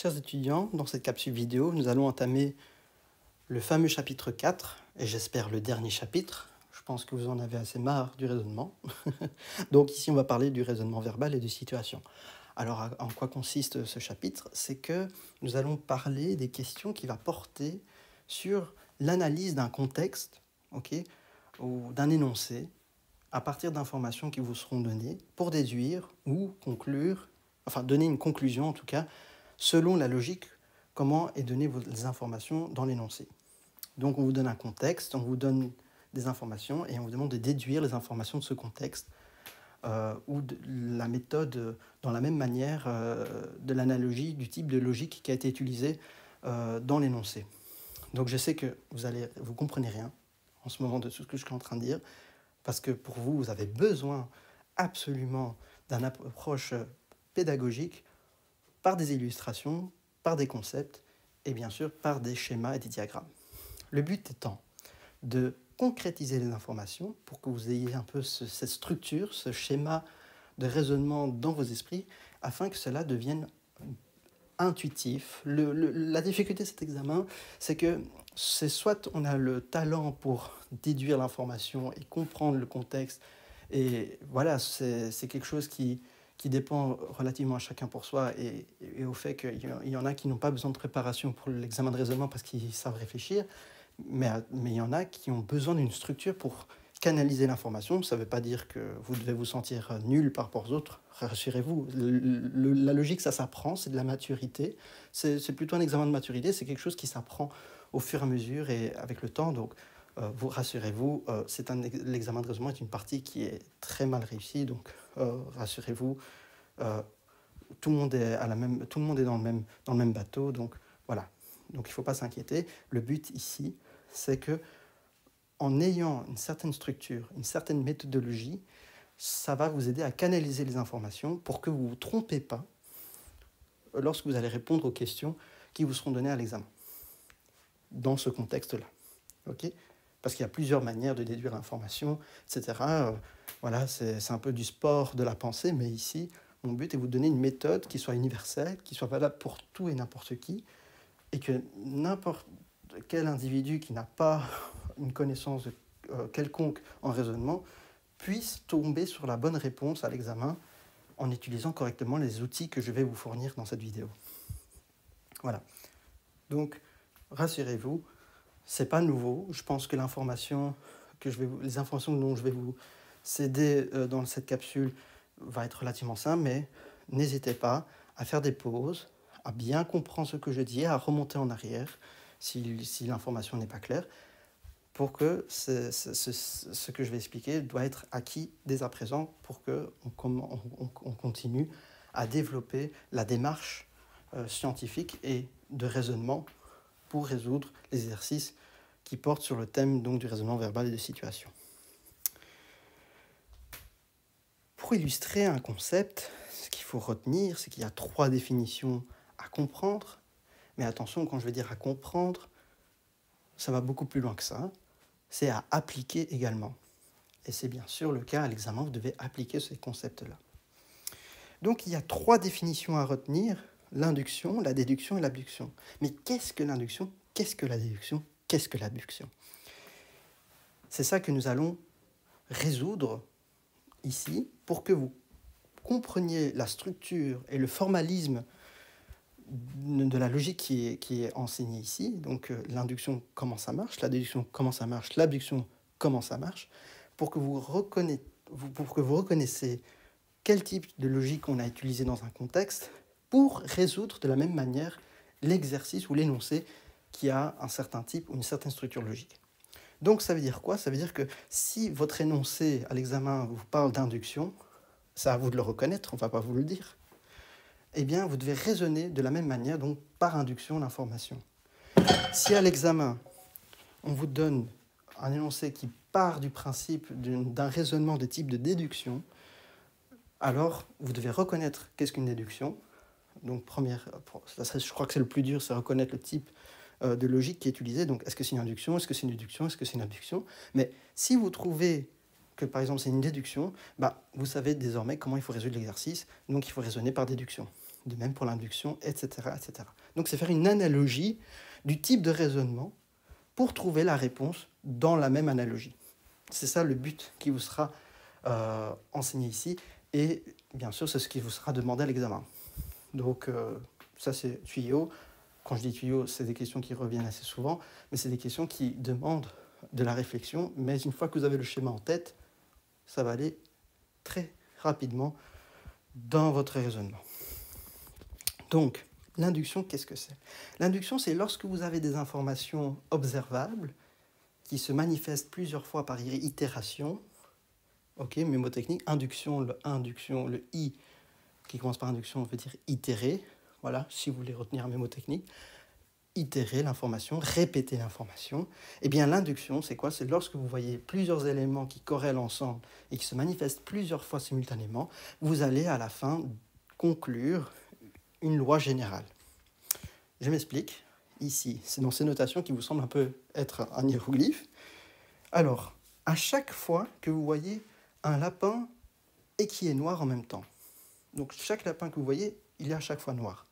Chers étudiants, dans cette capsule vidéo, nous allons entamer le fameux chapitre 4, et j'espère le dernier chapitre. Je pense que vous en avez assez marre du raisonnement. Donc ici, on va parler du raisonnement verbal et de situation. Alors, en quoi consiste ce chapitre? C'est que nous allons parler des questions qui vont porter sur l'analyse d'un contexte, ou d'un énoncé, à partir d'informations qui vous seront données pour déduire ou conclure, enfin donner une conclusion en tout cas, selon la logique, comment est données les informations dans l'énoncé. Donc on vous donne un contexte, on vous donne des informations et on vous demande de déduire les informations de ce contexte ou de la méthode dans la même manière de l'analogie du type de logique qui a été utilisée dans l'énoncé. Donc je sais que vous comprenez rien en ce moment de tout ce que je suis en train de dire, parce que pour vous, vous avez besoin absolument d'une approche pédagogique par des illustrations, par des concepts et bien sûr par des schémas et des diagrammes. Le but étant de concrétiser les informations pour que vous ayez un peu cette structure, ce schéma de raisonnement dans vos esprits, afin que cela devienne intuitif. La difficulté de cet examen, c'est que soit on a le talent pour déduire l'information et comprendre le contexte, et voilà, c'est quelque chose qui dépend relativement à chacun pour soi et au fait qu'il y en a qui n'ont pas besoin de préparation pour l'examen de raisonnement parce qu'ils savent réfléchir, mais il y en a qui ont besoin d'une structure pour canaliser l'information. Ça ne veut pas dire que vous devez vous sentir nul par rapport aux autres, rassurez-vous. La logique, ça s'apprend, c'est de la maturité. C'est plutôt un examen de maturité, c'est quelque chose qui s'apprend au fur et à mesure et avec le temps. Donc, vous rassurez-vous, l'examen de raisonnement est une partie qui est très mal réussie, donc rassurez-vous, tout le monde est dans le même bateau, donc voilà. Donc il ne faut pas s'inquiéter. Le but ici, c'est que en ayant une certaine structure, une certaine méthodologie, ça va vous aider à canaliser les informations pour que vous ne vous trompez pas lorsque vous allez répondre aux questions qui vous seront données à l'examen, dans ce contexte-là. Okay, parce qu'il y a plusieurs manières de déduire l'information, etc. Voilà, c'est un peu du sport de la pensée, mais ici, mon but est de vous donner une méthode qui soit universelle, qui soit valable pour tout et n'importe qui, et que n'importe quel individu qui n'a pas une connaissance quelconque en raisonnement puisse tomber sur la bonne réponse à l'examen en utilisant correctement les outils que je vais vous fournir dans cette vidéo. Voilà. Donc, rassurez-vous, c'est pas nouveau. Je pense que les informations dont je vais vous céder dans cette capsule va être relativement simple, mais n'hésitez pas à faire des pauses, à bien comprendre ce que je dis, à remonter en arrière si l'information n'est pas claire, pour que ce que je vais expliquer doit être acquis dès à présent pour qu'on continue à développer la démarche scientifique et de raisonnement pour résoudre les exercices qui portent sur le thème donc, du raisonnement verbal et de situation. Pour illustrer un concept, ce qu'il faut retenir, c'est qu'il y a 3 définitions à comprendre. Mais attention, quand je vais dire à comprendre, ça va beaucoup plus loin que ça. C'est à appliquer également. Et c'est bien sûr le cas à l'examen, vous devez appliquer ces concepts-là. Donc il y a 3 définitions à retenir, l'induction, la déduction et l'abduction. Mais qu'est-ce que l'induction? Qu'est-ce que la déduction? Qu'est-ce que l'abduction? C'est ça que nous allons résoudre ici pour que vous compreniez la structure et le formalisme de la logique qui est enseignée ici. Donc l'induction, comment ça marche, la déduction, comment ça marche, l'abduction, comment ça marche, pour que vous reconnaissiez quel type de logique on a utilisé dans un contexte pour résoudre de la même manière l'exercice ou l'énoncé qui a un certain type ou une certaine structure logique. Donc ça veut dire quoi? Ça veut dire que si votre énoncé à l'examen vous parle d'induction, c'est à vous de le reconnaître, on ne va pas vous le dire, eh bien vous devez raisonner de la même manière, donc par induction l'information. Si à l'examen, on vous donne un énoncé qui part du principe d'un raisonnement de type de déduction, alors vous devez reconnaître qu'est-ce qu'une déduction. Donc je crois que c'est le plus dur, c'est reconnaître le type de logique qui est utilisé. Donc est-ce que c'est une induction, est-ce que c'est une déduction, est-ce que c'est une abduction? Mais si vous trouvez que par exemple c'est une déduction, vous savez désormais comment il faut résoudre l'exercice, donc il faut raisonner par déduction. de même pour l'induction, etc., etc. Donc c'est faire une analogie du type de raisonnement pour trouver la réponse dans la même analogie. C'est ça le but qui vous sera enseigné ici, et bien sûr c'est ce qui vous sera demandé à l'examen. Donc ça c'est tuyau. Quand je dis tuyau, c'est des questions qui reviennent assez souvent, mais c'est des questions qui demandent de la réflexion, mais une fois que vous avez le schéma en tête, ça va aller très rapidement dans votre raisonnement. Donc, l'induction, qu'est-ce que c'est? L'induction, c'est lorsque vous avez des informations observables qui se manifestent plusieurs fois par itération. Ok, mémotechnique, induction, le I qui commence par induction veut dire itérer. Voilà, si vous voulez retenir un mémotechnique. Itérer l'information, répéter l'information. Eh bien, l'induction, c'est quoi? C'est lorsque vous voyez plusieurs éléments qui corrèlent ensemble et qui se manifestent plusieurs fois simultanément, vous allez à la fin conclure une loi générale. Je m'explique. Ici, c'est dans ces notations qui vous semblent un peu être un hiéroglyphe. Alors, à chaque fois que vous voyez un lapin et qui est noir en même temps, donc chaque lapin que vous voyez, il est à chaque fois noir.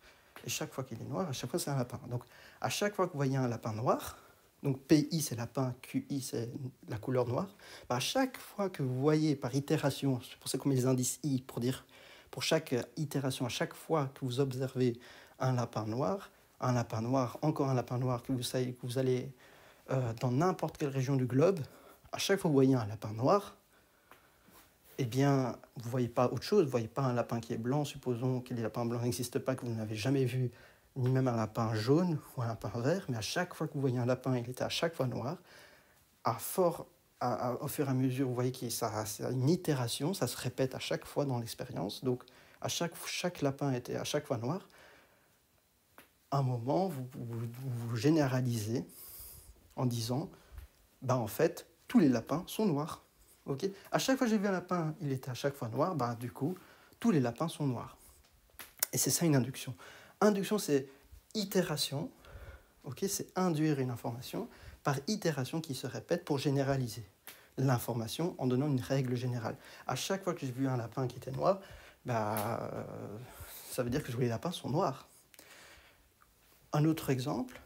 Et chaque fois qu'il est noir, à chaque fois c'est un lapin. Donc à chaque fois que vous voyez un lapin noir, donc PI c'est lapin, QI c'est la couleur noire, à chaque fois que vous voyez par itération, c'est pour ça qu'on met les indices I pour dire, pour chaque itération, à chaque fois que vous observez un lapin noir, encore un lapin noir, que vous savez que vous allez dans n'importe quelle région du globe, à chaque fois que vous voyez un lapin noir, eh bien, vous ne voyez pas autre chose, vous ne voyez pas un lapin qui est blanc, supposons que les lapins blancs n'existent pas, que vous n'avez jamais vu, ni même un lapin jaune ou un lapin vert, mais à chaque fois que vous voyez un lapin, il était à chaque fois noir. Au fur et à mesure, vous voyez que ça a une itération, ça se répète à chaque fois dans l'expérience, donc à chaque lapin était à chaque fois noir. À un moment, vous généralisez en disant, en fait, tous les lapins sont noirs. Okay. À chaque fois que j'ai vu un lapin, il était à chaque fois noir, du coup, tous les lapins sont noirs. Et c'est ça une induction. Induction, c'est itération, okay, c'est induire une information par itération qui se répète pour généraliser l'information en donnant une règle générale. À chaque fois que j'ai vu un lapin qui était noir, ça veut dire que tous les lapins sont noirs. Un autre exemple,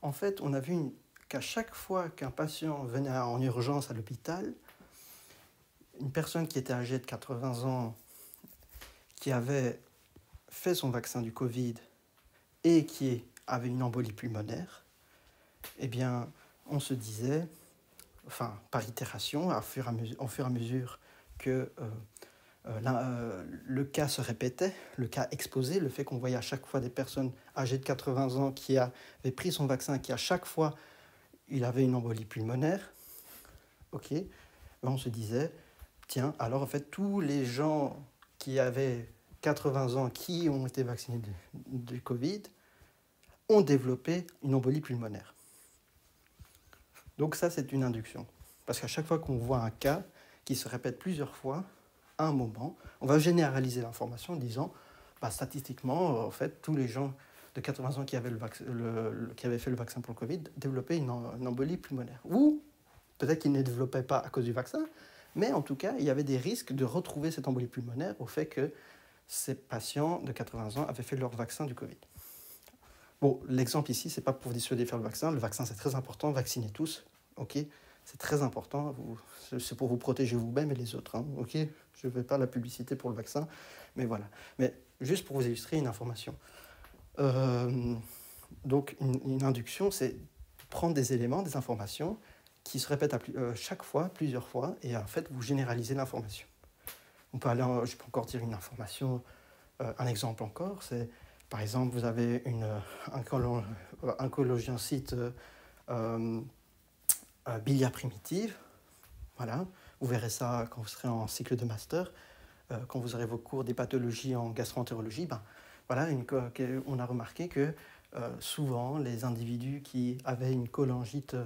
en fait, on a vu qu'à chaque fois qu'un patient venait en urgence à l'hôpital, une personne qui était âgée de 80 ans, qui avait fait son vaccin du Covid et qui avait une embolie pulmonaire, eh bien, on se disait, par itération, au fur et à mesure que le cas se répétait, le cas exposé, le fait qu'on voyait à chaque fois des personnes âgées de 80 ans qui avaient pris son vaccin, qui à chaque fois, il avait une embolie pulmonaire, on se disait, tiens, alors en fait, tous les gens qui avaient 80 ans, qui ont été vaccinés du Covid, ont développé une embolie pulmonaire. Donc ça, c'est une induction. Parce qu'à chaque fois qu'on voit un cas qui se répète plusieurs fois, à un moment, on va généraliser l'information en disant, statistiquement, en fait, tous les gens de 80 ans qui avaient fait le vaccin pour le Covid développaient une embolie pulmonaire. Ou peut-être qu'ils ne développaient pas à cause du vaccin, mais en tout cas, il y avait des risques de retrouver cette embolie pulmonaire au fait que ces patients de 80 ans avaient fait leur vaccin du Covid. Bon, l'exemple ici, ce n'est pas pour vous dissuader de faire le vaccin. Le vaccin, c'est très important. Vaccinez tous, ok? C'est très important. C'est pour vous protéger vous-même et les autres, hein, ok? Je ne fais pas la publicité pour le vaccin, mais voilà. Mais juste pour vous illustrer une information. Donc, une induction, c'est prendre des éléments, des informations qui se répètent chaque fois, plusieurs fois, et en fait, vous généralisez l'information. Je peux encore dire une information, un exemple encore, c'est, par exemple, vous avez un collagiocyte biliaire primitive, voilà, vous verrez ça quand vous serez en cycle de master, quand vous aurez vos cours des pathologies en gastro-entérologie, on a remarqué que souvent, les individus qui avaient une cholangite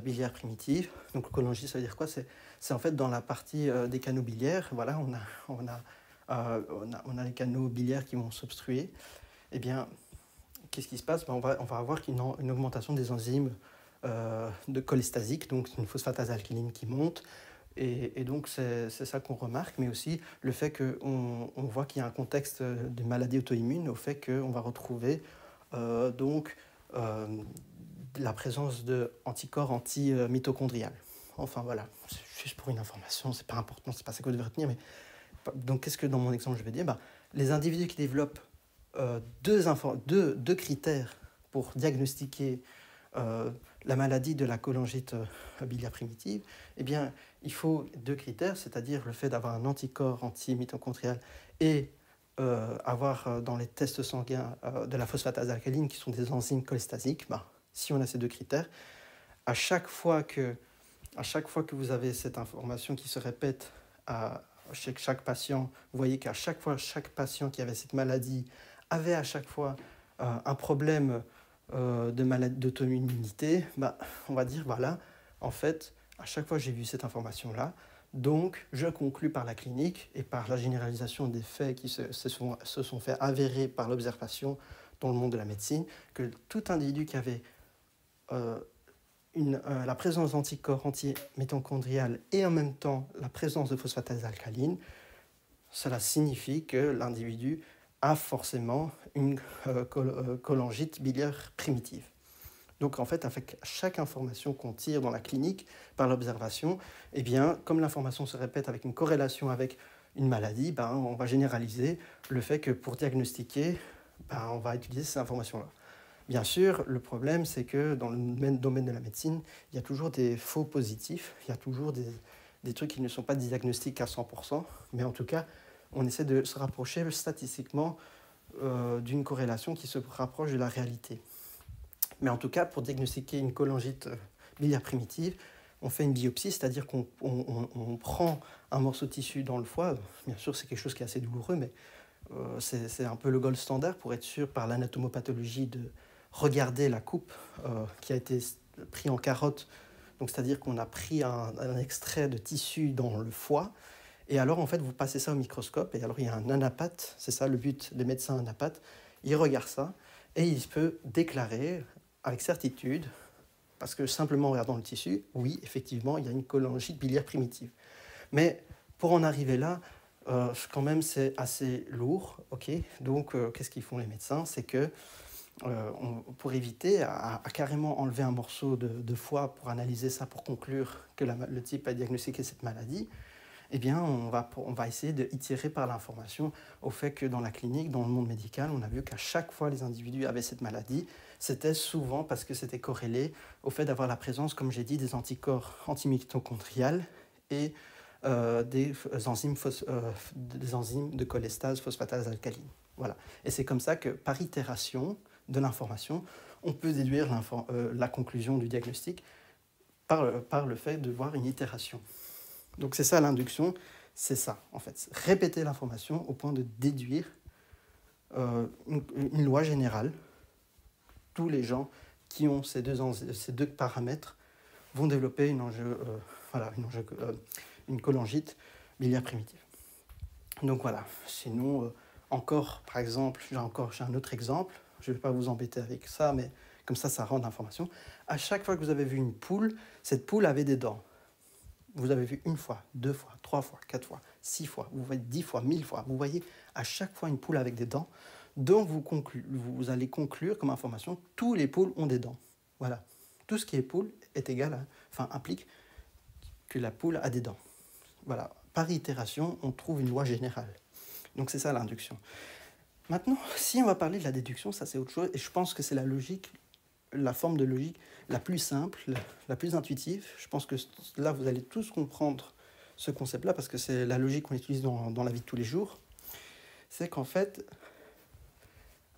biliaire primitive, donc cholangite, ça veut dire quoi? C'est en fait dans la partie des canaux biliaires, voilà, on a les canaux biliaires qui vont s'obstruer. Eh bien, qu'est-ce qui se passe? On va avoir une augmentation des enzymes de cholestasique, donc une phosphatase alkyline qui monte, Et donc, c'est ça qu'on remarque, mais aussi le fait qu'on voit qu'il y a un contexte de maladie auto-immune au fait qu'on va retrouver donc euh, la présence d'anticorps anti-mitochondrial. Enfin voilà, c'est juste pour une information, c'est pas important, c'est pas ça que vous devez retenir. Mais donc, qu'est-ce que dans mon exemple je vais dire? Les individus qui développent deux critères pour diagnostiquer la maladie de la cholangite biliaire primitive, eh bien, il faut deux critères, c'est-à-dire le fait d'avoir un anticorps anti-mitochondrial et avoir dans les tests sanguins de la phosphatase alcaline, qui sont des enzymes cholestasiques. Si on a ces deux critères, à chaque fois que vous avez cette information qui se répète chez chaque patient, vous voyez qu'à chaque fois, chaque patient qui avait cette maladie avait à chaque fois un problème d'auto-immunité, on va dire, voilà, en fait, à chaque fois j'ai vu cette information-là, donc je conclus par la clinique et par la généralisation des faits qui se sont fait avérer par l'observation dans le monde de la médecine, que tout individu qui avait la présence d'anticorps anti-mitochondrial et en même temps la présence de phosphatase alcaline, cela signifie que l'individu a forcément une cholangite biliaire primitive. Donc en fait, avec chaque information qu'on tire dans la clinique par l'observation, eh bien, comme l'information se répète avec une corrélation avec une maladie, on va généraliser le fait que pour diagnostiquer, on va utiliser ces informations-là. Bien sûr, le problème, c'est que dans le domaine de la médecine, il y a toujours des faux positifs, il y a toujours des trucs qui ne sont pas diagnostiques à 100%, mais en tout cas, on essaie de se rapprocher statistiquement d'une corrélation qui se rapproche de la réalité. Mais en tout cas, pour diagnostiquer une cholangite biliaire primitive, on fait une biopsie, c'est-à-dire qu'on prend un morceau de tissu dans le foie. Bien sûr, c'est quelque chose qui est assez douloureux, mais c'est un peu le gold standard pour être sûr par l'anatomopathologie de regarder la coupe qui a été prise en carotte. Donc, c'est-à-dire qu'on a pris un extrait de tissu dans le foie. Et alors, en fait, vous passez ça au microscope. Et alors, il y a un anapathe. C'est ça le but des médecins anapathes. Il regarde ça et il peut déclarer avec certitude, parce que simplement en regardant le tissu, oui, effectivement, il y a une cholangite biliaire primitive. Mais pour en arriver là, quand même, c'est assez lourd. Okay, donc, qu'est-ce qu'ils font les médecins? C'est que pour éviter à carrément enlever un morceau de foie pour analyser ça, pour conclure que le type a diagnostiqué cette maladie, eh bien, on va essayer d'itérer par l'information au fait que dans la clinique, dans le monde médical, on a vu qu'à chaque fois les individus avaient cette maladie, c'était souvent parce que c'était corrélé au fait d'avoir la présence, comme j'ai dit, des anticorps antimitochondriales et des enzymes de cholestase, phosphatase alcaline. Voilà. Et c'est comme ça que par itération de l'information, on peut déduire la conclusion du diagnostic par le fait de voir une itération. Donc c'est ça l'induction, c'est ça en fait. Répéter l'information au point de déduire une loi générale. Tous les gens qui ont ces deux paramètres vont développer une cholangite biliaire primitive. Donc voilà, sinon encore par exemple, j'ai un autre exemple, je ne vais pas vous embêter avec ça, mais comme ça rend l'information. À chaque fois que vous avez vu une poule, cette poule avait des dents. Vous avez vu une fois, 2 fois, 3 fois, 4 fois, 6 fois, vous voyez 10 fois, 1000 fois. Vous voyez à chaque fois une poule avec des dents. Donc vous allez conclure comme information, tous les poules ont des dents. Voilà. Tout ce qui est poule est égal implique que la poule a des dents. Voilà. Par itération, on trouve une loi générale. Donc c'est ça l'induction. Maintenant, si on va parler de la déduction, ça c'est autre chose. Et je pense que c'est la forme de logique la plus simple, la plus intuitive. Je pense que là, vous allez tous comprendre ce concept-là, parce que c'est la logique qu'on utilise dans la vie de tous les jours. C'est qu'en fait,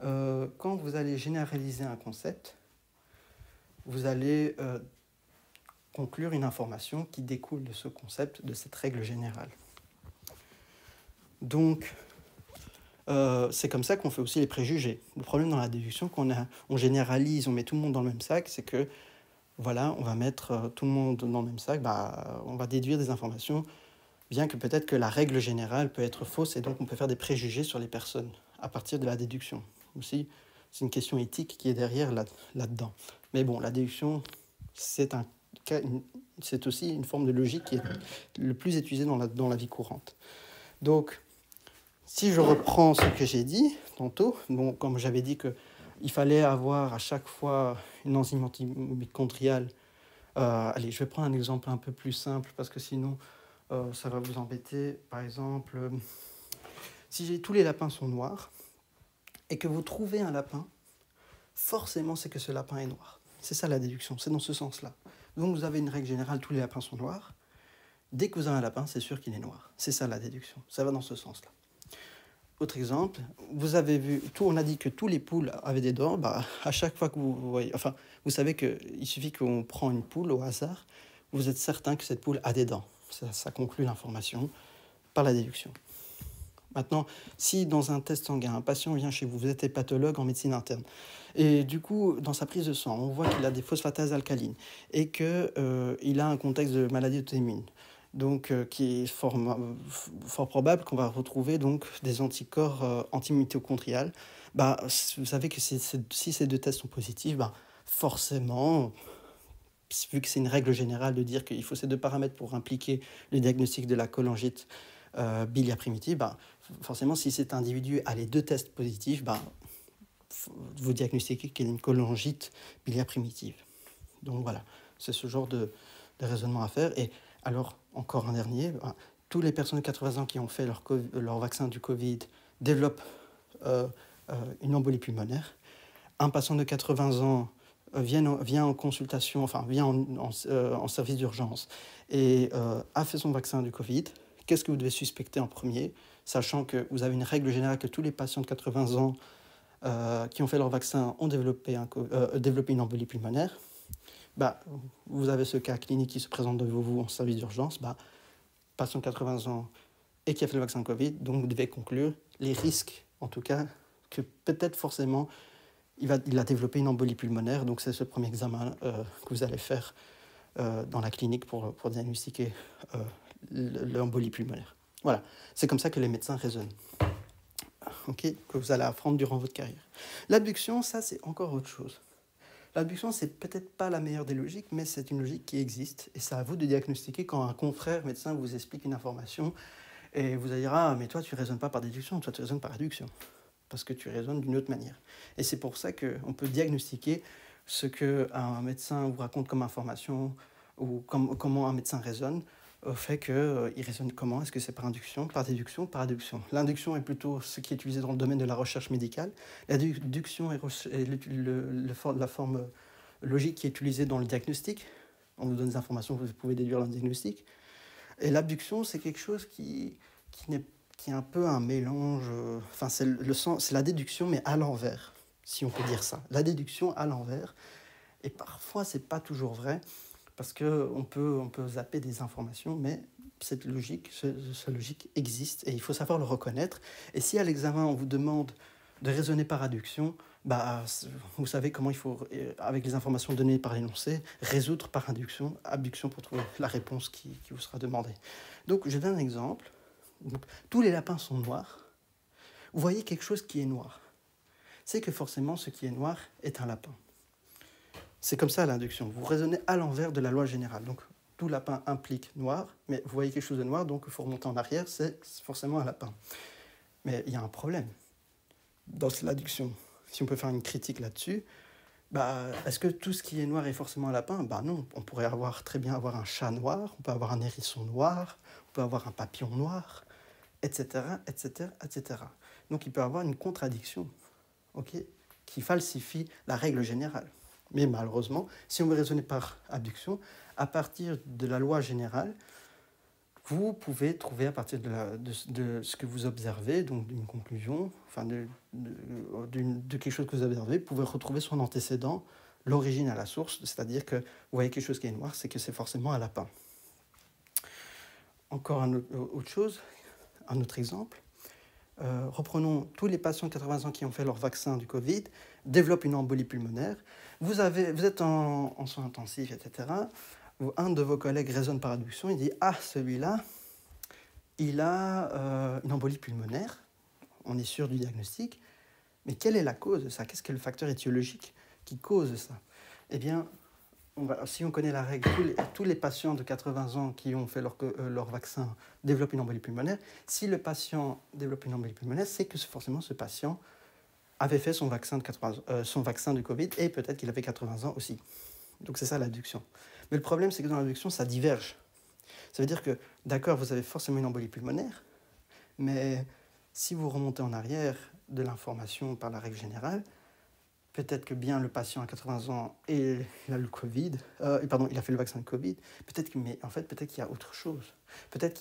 quand vous allez généraliser un concept, vous allez conclure une information qui découle de ce concept, de cette règle générale. Donc, c'est comme ça qu'on fait aussi les préjugés. Le problème dans la déduction, on généralise, on met tout le monde dans le même sac, c'est que voilà, on va mettre tout le monde dans le même sac, on va déduire des informations, bien que peut-être que la règle générale peut être fausse, et donc on peut faire des préjugés sur les personnes à partir de la déduction. Aussi, c'est une question éthique qui est derrière là-dedans. Mais bon, la déduction, c'est c'est aussi une forme de logique qui est le plus utilisée dans la vie courante. Donc, si je reprends ce que j'ai dit tantôt, bon, comme j'avais dit qu'il fallait avoir à chaque fois une enzyme antimitochondriale. Allez, je vais prendre un exemple un peu plus simple parce que sinon ça va vous embêter. Par exemple, si tous les lapins sont noirs et que vous trouvez un lapin, forcément c'est que ce lapin est noir. C'est ça la déduction, c'est dans ce sens-là. Donc vous avez une règle générale, tous les lapins sont noirs. Dès que vous avez un lapin, c'est sûr qu'il est noir. C'est ça la déduction, ça va dans ce sens-là. Autre exemple, vous avez vu, on a dit que tous les poules avaient des dents. Bah, à chaque fois que vous voyez, enfin, vous savez qu'il suffit qu'on prend une poule au hasard, vous êtes certain que cette poule a des dents. Ça conclut l'information par la déduction. Maintenant, si dans un test sanguin, un patient vient chez vous, vous êtes pathologue en médecine interne, et du coup, dans sa prise de sang, on voit qu'il a des phosphatases alcalines et qu'il a un contexte de maladie auto-immune. Donc, qui est fort probable qu'on va retrouver donc, des anticorps antimitochondriales. Bah, vous savez que si ces deux tests sont positifs, bah, forcément, vu que c'est une règle générale de dire qu'il faut ces deux paramètres pour impliquer le diagnostic de la cholangite biliaire primitive, bah, forcément, si cet individu a les deux tests positifs, bah, vous diagnostiquez qu'il y a une cholangite biliaire primitive. Donc voilà, c'est ce genre de raisonnement à faire. Et alors, encore un dernier, toutes les personnes de 80 ans qui ont fait leur vaccin du Covid développent une embolie pulmonaire. Un patient de 80 ans vient en consultation, enfin vient en service d'urgence et a fait son vaccin du Covid. Qu'est-ce que vous devez suspecter en premier, sachant que vous avez une règle générale que tous les patients de 80 ans qui ont fait leur vaccin ont développé une embolie pulmonaire. Bah, vous avez ce cas clinique qui se présente devant vous en service d'urgence, bah, patient de 80 ans et qui a fait le vaccin Covid, donc vous devez conclure les risques, en tout cas, que peut-être forcément il a développé une embolie pulmonaire, donc c'est ce premier examen que vous allez faire dans la clinique pour diagnostiquer l'embolie pulmonaire. Voilà, c'est comme ça que les médecins raisonnent. Okay, que vous allez apprendre durant votre carrière. L'abduction, ça c'est encore autre chose. L'abduction, c'est peut-être pas la meilleure des logiques, mais c'est une logique qui existe. Et c'est à vous de diagnostiquer quand un confrère médecin vous explique une information et vous allez dire « Ah, mais toi, tu ne raisonnes pas par déduction, toi, tu raisonnes par induction. » Parce que tu raisonnes d'une autre manière. Et c'est pour ça qu'on peut diagnostiquer ce qu'un médecin vous raconte comme information ou comment un médecin raisonne au fait qu'il raisonne comment. Est-ce que c'est par induction, par déduction, par adduction? L'induction est plutôt ce qui est utilisé dans le domaine de la recherche médicale. La déduction est la forme logique qui est utilisée dans le diagnostic. On vous donne des informations, vous pouvez déduire le diagnostic. Et l'abduction, c'est quelque chose qui est un peu un mélange... Enfin, c'est la déduction, mais à l'envers, si on peut dire ça. La déduction à l'envers. Et parfois, ce n'est pas toujours vrai, parce qu'on peut zapper des informations, mais cette logique existe, et il faut savoir le reconnaître. Et si à l'examen, on vous demande de raisonner par adduction, bah, vous savez comment il faut, avec les informations données par l'énoncé, résoudre par abduction pour trouver la réponse qui vous sera demandée. Donc, je donne un exemple. Donc, tous les lapins sont noirs. Vous voyez quelque chose qui est noir. C'est que forcément, ce qui est noir est un lapin. C'est comme ça l'induction. Vous raisonnez à l'envers de la loi générale. Donc, tout lapin implique noir, mais vous voyez quelque chose de noir, donc il faut remonter en arrière, c'est forcément un lapin. Mais il y a un problème dans l'induction. Si on peut faire une critique là-dessus, bah, est-ce que tout ce qui est noir est forcément un lapin? Bah non, on pourrait très bien avoir un chat noir, on peut avoir un hérisson noir, on peut avoir un papillon noir, etc., etc., etc. Donc il peut y avoir une contradiction, okay, qui falsifie la règle générale. Mais malheureusement, si on veut raisonner par abduction, à partir de la loi générale, vous pouvez trouver à partir de ce que vous observez, donc d'une conclusion, enfin de quelque chose que vous observez, vous pouvez retrouver son antécédent, l'origine à la source, c'est-à-dire que vous voyez quelque chose qui est noir, c'est que c'est forcément un lapin. Encore autre chose, un autre exemple. Reprenons tous les patients de 80 ans qui ont fait leur vaccin du Covid, développent une embolie pulmonaire. Vous êtes en soins intensifs, etc. Un de vos collègues raisonne par adduction, il dit « Ah, celui-là, il a une embolie pulmonaire, on est sûr du diagnostic, mais quelle est la cause de ça? Qu'est-ce que le facteur étiologique qui cause ça ?» Eh bien, si on connaît la règle, tous les patients de 80 ans qui ont fait leur vaccin développent une embolie pulmonaire. Si le patient développe une embolie pulmonaire, c'est que forcément ce patient avait fait son vaccin du Covid et peut-être qu'il avait 80 ans aussi. Donc c'est ça l'adduction. Mais le problème, c'est que dans l'adduction, ça diverge. Ça veut dire que, d'accord, vous avez forcément une embolie pulmonaire, mais si vous remontez en arrière de l'information par la règle générale, peut-être que bien le patient à 80 ans et il a le Covid, il a fait le vaccin de Covid, mais en fait, peut-être qu'il y a autre chose. Peut-être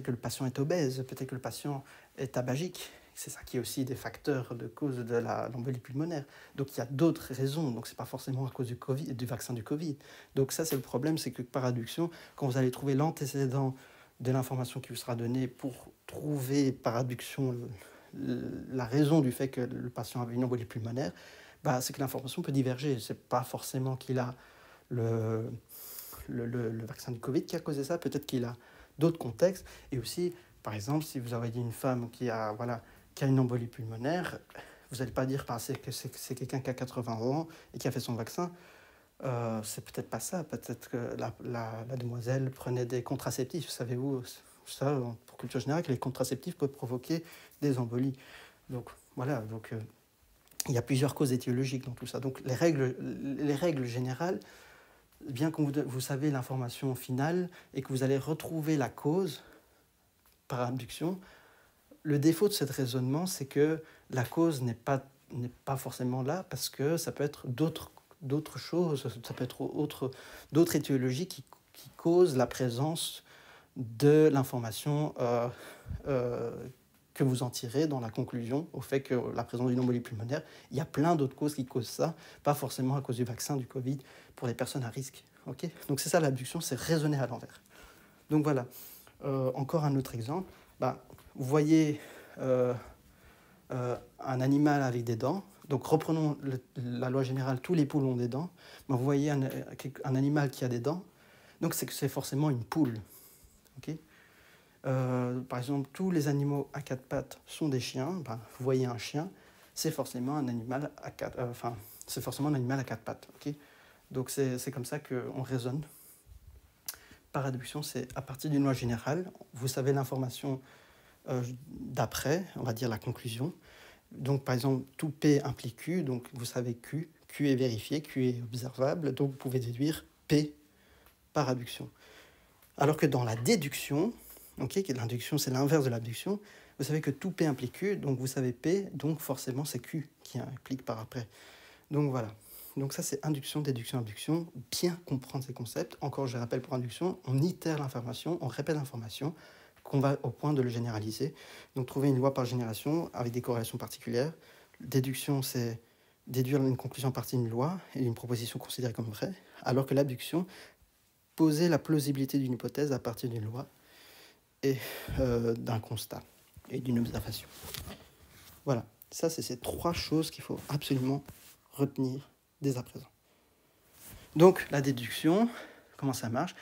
que le patient est obèse, peut-être que le patient est tabagique. C'est ça qui est aussi des facteurs de cause de l'embolie pulmonaire. Donc il y a d'autres raisons, donc c'est pas forcément à cause du vaccin du Covid. Donc ça c'est le problème, c'est que par adduction, quand vous allez trouver l'antécédent de l'information qui vous sera donnée pour trouver par adduction la raison du fait que le patient avait une embolie pulmonaire, c'est que l'information peut diverger. Ce n'est pas forcément qu'il a le vaccin du Covid qui a causé ça, peut-être qu'il a d'autres contextes. Et aussi, par exemple, si vous avez dit une femme qui a une embolie pulmonaire, vous n'allez pas dire que c'est quelqu'un qui a 80 ans et qui a fait son vaccin. C'est peut-être pas ça. Peut-être que la demoiselle prenait des contraceptifs. Savez-vous ça, pour culture générale, que les contraceptifs peuvent provoquer des embolies. Donc voilà, il y a plusieurs causes étiologiques dans tout ça. Donc les règles générales, bien que vous savez l'information finale et que vous allez retrouver la cause par induction, le défaut de ce raisonnement, c'est que la cause n'est pas forcément là, parce que ça peut être d'autres choses, ça peut être d'autres étiologies qui causent la présence de l'information que vous en tirez dans la conclusion au fait que la présence d'une embolie pulmonaire, il y a plein d'autres causes qui causent ça, pas forcément à cause du vaccin du Covid pour les personnes à risque. Okay, donc c'est ça l'abduction, c'est raisonner à l'envers. Donc voilà, encore un autre exemple. Vous voyez un animal avec des dents. Donc reprenons la loi générale, tous les poules ont des dents. Mais vous voyez un animal qui a des dents, donc c'est forcément une poule. Okay, par exemple, tous les animaux à quatre pattes sont des chiens. Vous voyez un chien, c'est forcément un animal à quatre pattes. Okay, donc c'est comme ça qu'on raisonne. Par adduction, c'est à partir d'une loi générale. Vous savez l'information d'après, on va dire la conclusion. Donc par exemple, tout P implique Q, donc vous savez Q est vérifié, Q est observable, donc vous pouvez déduire P par adduction. Alors que dans la déduction, l'induction c'est l'inverse de l'abduction, vous savez que tout P implique Q, donc vous savez P, donc forcément c'est Q qui implique par après. Donc voilà. Donc ça c'est induction, déduction, abduction. Bien comprendre ces concepts. Encore je rappelle pour induction, on itère l'information, on répète l'information, qu'on va au point de le généraliser. Donc trouver une loi par génération avec des corrélations particulières. Déduction c'est déduire une conclusion à partir d'une loi et d'une proposition considérée comme vraie, alors que l'abduction, poser la plausibilité d'une hypothèse à partir d'une loi et d'un constat et d'une observation. Voilà, ça c'est ces trois choses qu'il faut absolument retenir dès à présent. Donc la déduction, comment ça marche?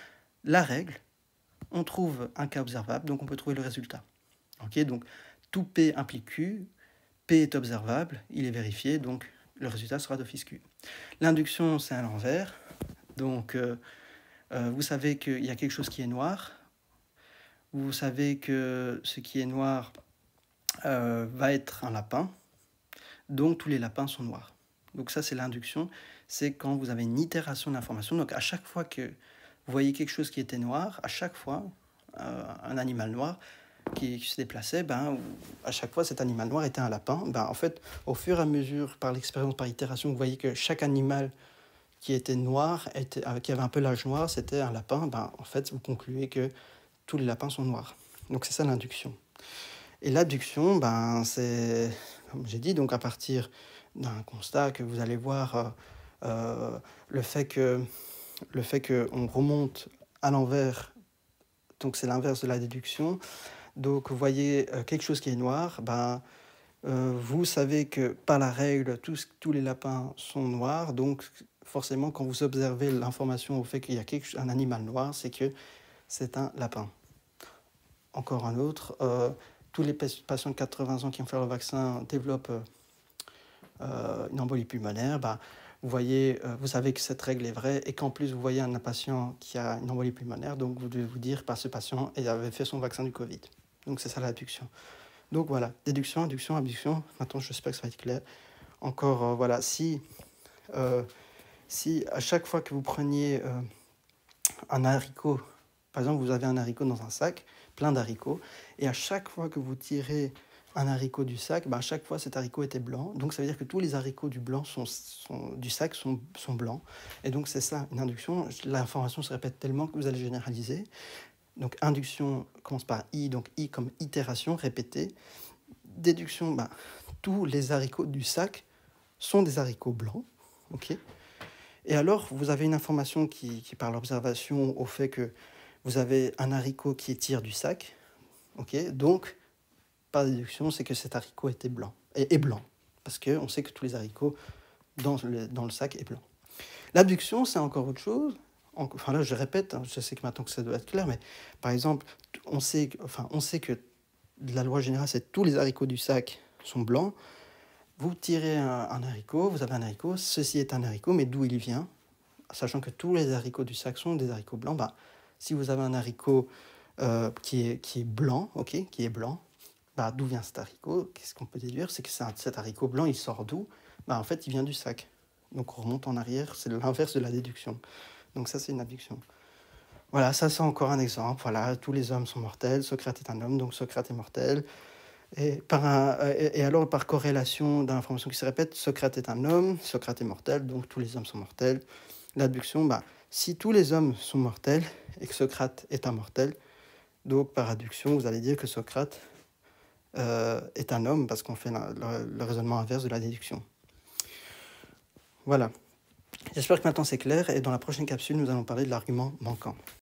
La règle, on trouve un cas observable, donc on peut trouver le résultat. Okay, donc tout P implique Q, P est observable, il est vérifié, donc le résultat sera d'office Q. L'induction, c'est à l'envers, donc vous savez qu'il y a quelque chose qui est noir, vous savez que ce qui est noir va être un lapin, donc tous les lapins sont noirs. Donc ça, c'est l'induction, c'est quand vous avez une itération d'information. Donc à chaque fois que vous voyez quelque chose qui était noir, à chaque fois, un animal noir qui se déplaçait, à chaque fois cet animal noir était un lapin. En fait, au fur et à mesure, par l'expérience, par itération, vous voyez que chaque animal qui était noir, qui avait un pelage noir, c'était un lapin. En fait, vous concluez que tous les lapins sont noirs. Donc c'est ça l'induction. Et l'abduction, c'est, comme j'ai dit, donc à partir d'un constat que vous allez voir le fait qu'on remonte à l'envers, donc c'est l'inverse de la déduction. Donc vous voyez quelque chose qui est noir, vous savez que par la règle, tous les lapins sont noirs, donc forcément quand vous observez l'information au fait qu'il y a un animal noir, c'est que c'est un lapin. Encore un autre, tous les patients de 80 ans qui ont fait le vaccin développent une embolie pulmonaire, bah, vous voyez, vous savez que cette règle est vraie et qu'en plus vous voyez un patient qui a une embolie pulmonaire, donc vous devez vous dire, par ce patient, il avait fait son vaccin du Covid. Donc c'est ça la déduction. Donc voilà, déduction, induction, abduction. Maintenant, j'espère que ça va être clair. Encore, voilà, si à chaque fois que vous preniez un haricot, par exemple, vous avez un haricot dans un sac, plein d'haricots, et à chaque fois que vous tirez un haricot du sac, bah, à chaque fois cet haricot était blanc. Donc ça veut dire que tous les haricots du sac sont blancs. Et donc c'est ça, une induction. L'information se répète tellement que vous allez généraliser. Donc induction commence par I, donc I comme itération, répétée. Déduction, bah, tous les haricots du sac sont des haricots blancs. Okay. Et alors, vous avez une information qui par l'observation au fait que vous avez un haricot qui tire du sac. Okay. Donc, par déduction, c'est que cet haricot était blanc, est blanc, parce qu'on sait que tous les haricots dans le sac est blanc. L'abduction, c'est encore autre chose. Enfin là, je répète, hein, je sais que maintenant que ça doit être clair, mais par exemple, on sait que la loi générale, c'est que tous les haricots du sac sont blancs. Vous tirez un haricot, vous avez un haricot, ceci est un haricot, mais d'où il vient? Sachant que tous les haricots du sac sont des haricots blancs, bah, si vous avez un haricot qui est blanc, okay, qui est blanc, bah, d'où vient cet haricot? Qu'est-ce qu'on peut déduire? C'est que cet haricot blanc, il sort d'où? Bah, en fait, il vient du sac. Donc on remonte en arrière, c'est l'inverse de la déduction. Donc ça, c'est une abduction. Voilà, ça c'est encore un exemple. Voilà, tous les hommes sont mortels, Socrate est un homme, donc Socrate est mortel. Et alors, par corrélation d'informations qui se répètent, Socrate est un homme, Socrate est mortel, donc tous les hommes sont mortels. L'abduction, bah, si tous les hommes sont mortels et que Socrate est un mortel, donc par adduction, vous allez dire que Socrate est un homme, parce qu'on fait le raisonnement inverse de la déduction. Voilà. J'espère que maintenant c'est clair, et dans la prochaine capsule, nous allons parler de l'argument manquant.